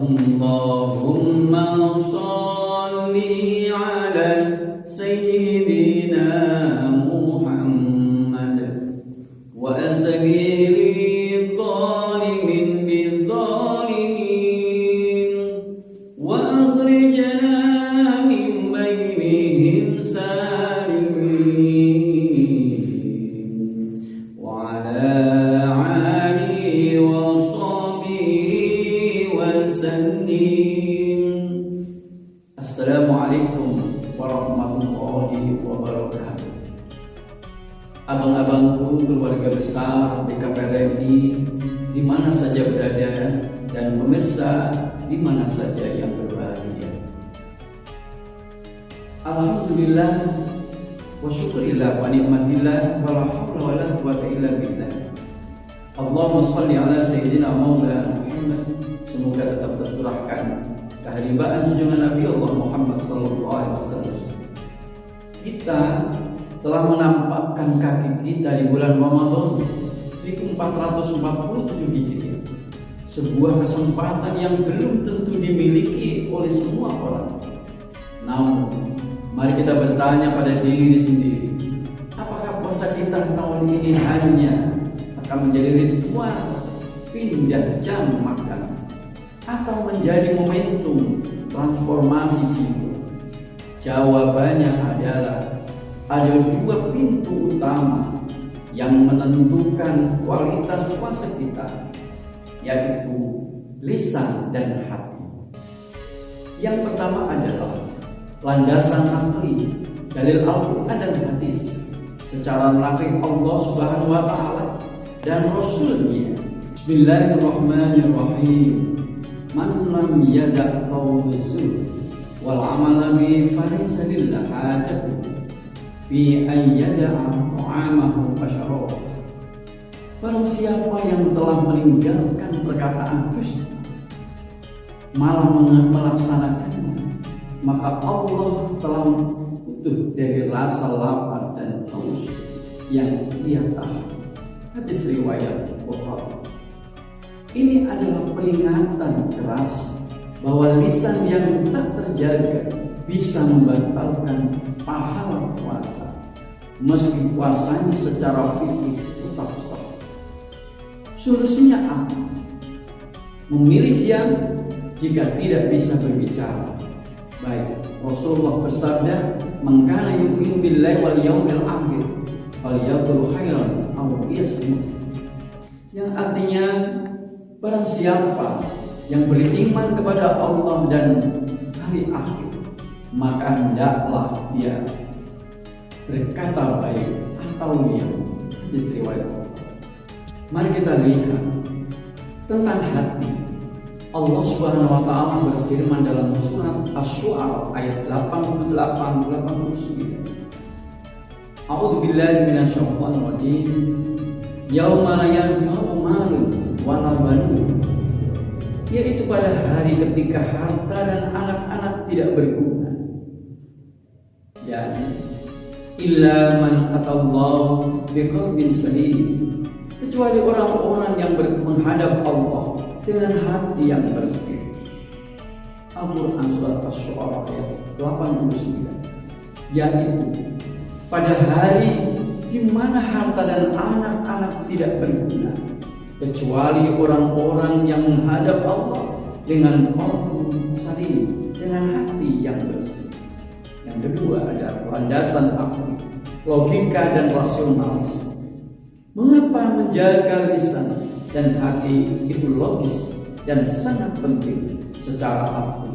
Allahumma salli ala sayyidina Muhammad wa asghiri dhalimin bidzalimin wa akhrijna min bainihim salimin wa ala alihi wa sahbihi wa sallim. Assalamualaikum warahmatullahi wabarakatuh. Abang-abangku, keluarga besar BKPRI di mana saja berada, dan pemirsa di mana saja yang berbahagia. Alhamdulillah wa syukurillah wa ni'matillah wa la haula wa la quwwata illa billah. Allahumma shalli ala sayyidina maulana Muhammad. Semoga tetap tercurahkan keharibaan junjungan Nabi Allah Muhammad sallallahu alaihi wasallam. Kita telah menampakkan kaki kita di bulan Ramadan 1447 Hijriah. Sebuah kesempatan yang belum tentu dimiliki oleh semua orang. Namun, mari kita bertanya pada diri sendiri, apakah puasa kita tahun ini hanya akan menjadi ritual pindah jam makan, atau menjadi momentum transformasi jiwa? Jawabannya adalah ada dua pintu utama yang menentukan kualitas puasa kita, yaitu lisan dan hati. Yang pertama adalah landasan akli, dalil Al-Quran dan hadis, secara langsung Allah Subhanahu wa Ta'ala dan Rasulnya. Bismillahirrahmanirrahim. Man lam yada' qawla zur wal amala bi falaysa lillahi hajatun fi an yada'a ta'amahu wa syarabahu. Barang siapa yang telah meninggalkan perkataan dusta malah melaksanakannya, maka Allah telah putus dari rasa lapar dan haus yang dia tahan. Hadis riwayat Bukhari. Ini adalah peringatan keras bahwa lisan yang tak terjaga bisa membatalkan pahala puasa, meski puasanya secara fikih tetap sah. Solusinya apa? Memilih diam jika tidak bisa berbicara. Baik, Rasulullah bersabda, "Man kana yu'minu billahi wal yawmil akhir falyaqul khairan aw liyasmut." Yang artinya, barang siapa yang beriman kepada Allah dan hari akhir, maka hendaklah dia berkata baik atau diam. Hadis riwayat. Mari kita lihat tentang hati. Allah Subhanahu wa Ta'ala berfirman dalam surat Asy-Syu'ara ayat 88-89. A'udzu billahi minasyaitonir rajim. Yauma la yanfa'u malun wa la banun. Yaitu pada hari ketika harta dan anak-anak tidak berguna. Jadi illa man atallahu biqalbin salim, kecuali orang-orang yang menghadap Allah dengan hati yang bersih. Al-Quran surat Asy-Syu'ara ayat 89. Yaitu pada hari di mana harta dan anak-anak tidak berguna, kecuali orang-orang yang menghadap Allah dengan qalbun salim, dengan hati yang bersih. Yang kedua ada landasan akli, logika dan rasionalisme. Mengapa menjaga lisan dan hati itu logis dan sangat penting secara akli?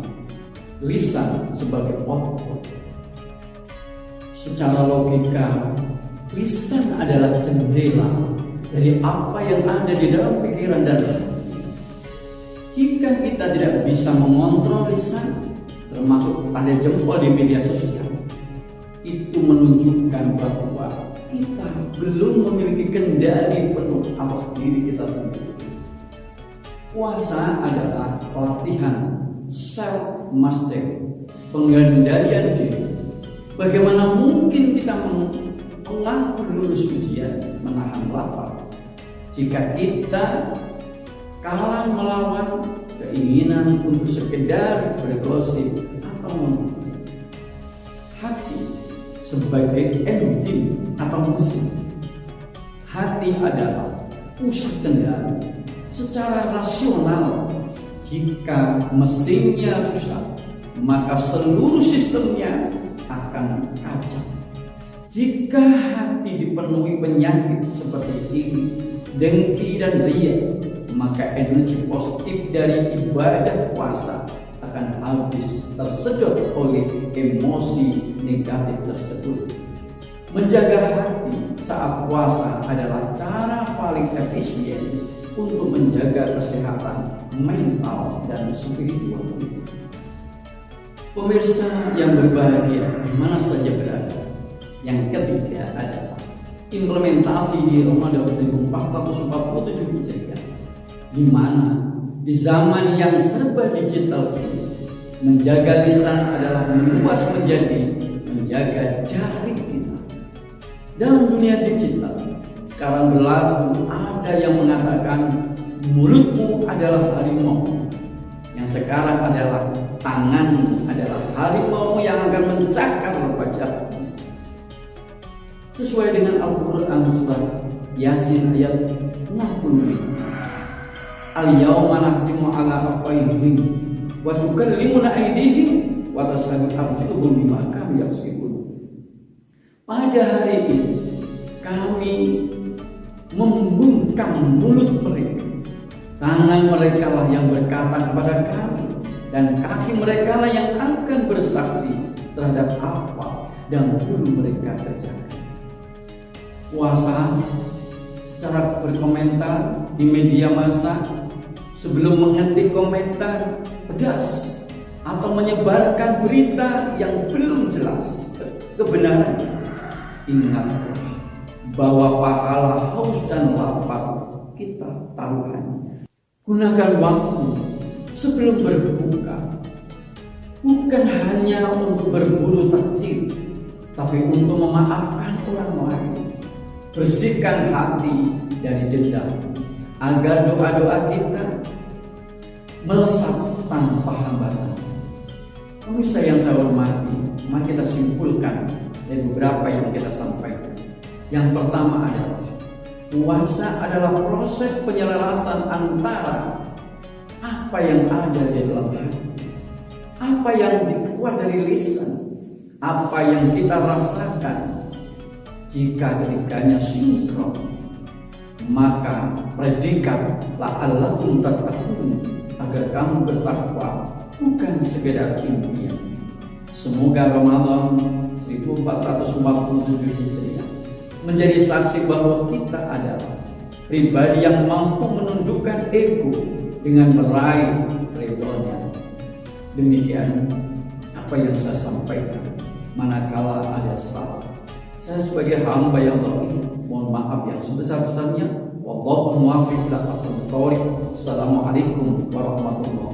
Lisan sebagai otot. Secara logika, lisan adalah jendela dari apa yang ada di dalam pikiran dan hati. Jika kita tidak bisa mengontrol lisan, termasuk tanda jempol di media sosial, itu menunjukkan bahwa kita belum memiliki kendali penuh atas diri kita sendiri. Puasa adalah pelatihan self mastery, pengendalian diri. Bagaimana mungkin kita mengaku lulus ujian menahan lapar jika kita kalah melawan keinginan untuk sekedar bergosip atau menuntut. Hati sebagai enzim atau mesin. Hati adalah pusat kendali secara rasional. Jika mesinnya rusak, maka seluruh sistemnya akan kacau. Jika hati dipenuhi penyakit seperti ini, dengki dan ria, maka energi positif dari ibadah puasa akan habis tersedot oleh emosi negatif tersebut. Menjaga hati saat puasa adalah cara paling efisien untuk menjaga kesehatan mental dan spiritual kita. Pemirsa yang berbahagia di mana saja berada. Yang ketiga adalah implementasi di Ramadan 1447 Hijriah, di mana di zaman yang serba digital ini, menjaga lisan adalah meluas menjadi menjaga jari kita. Dalam dunia digital sekarang berlaku ada yang mengatakan mulutmu adalah harimau, yang sekarang adalah tanganmu adalah harimau yang akan mencakar wajahmu. Sesuai dengan Al-Quran surat Yasin ayat 65. Al-yawma nahtimu ala afwahihim wa tukallimuna aydihim wa tashhadu arjuluhum bima kanu yaksibun. Pada hari ini kami membungkam mulut mereka. Tangan mereka lah yang berkata kepada kami, dan kaki mereka lah yang akan bersaksi terhadap apa yang dulu mereka kerjakan. Puasa secara berkomentar di media massa, sebelum mengetik komentar pedas atau menyebarkan berita yang belum jelas kebenarannya, ingatlah bahwa pahala haus dan lapar kita taruhannya. Gunakan waktu sebelum berbuka bukan hanya untuk berburu takjil, tapi untuk memaafkan orang lain. Bersihkan hati dari dendam agar doa-doa kita melesat tanpa hambatan. Pemirsa yang saya hormati, mari kita simpulkan dari beberapa yang kita sampaikan. Yang pertama adalah puasa adalah proses penyelarasan antara apa yang ada di dalam hati, apa yang dikeluar dari lisan, apa yang kita rasakan. Jika ketiganya sinkron, maka predikat la'allakum tattaqun, agar kamu bertakwa, bukan sekedar impian. Semoga Ramadan 1447 Hijriah menjadi saksi bahwa kita adalah pribadi yang mampu menundukkan ego dengan meraih ridhonya. Demikian apa yang saya sampaikan. Manakala ada salah, saya sebagai hamba yang zalim mohon maaf yang sebesar-besarnya. Wallahu muwaffiq ila aqwamit thoriq. Assalamualaikum warahmatullahi wabarakatuh.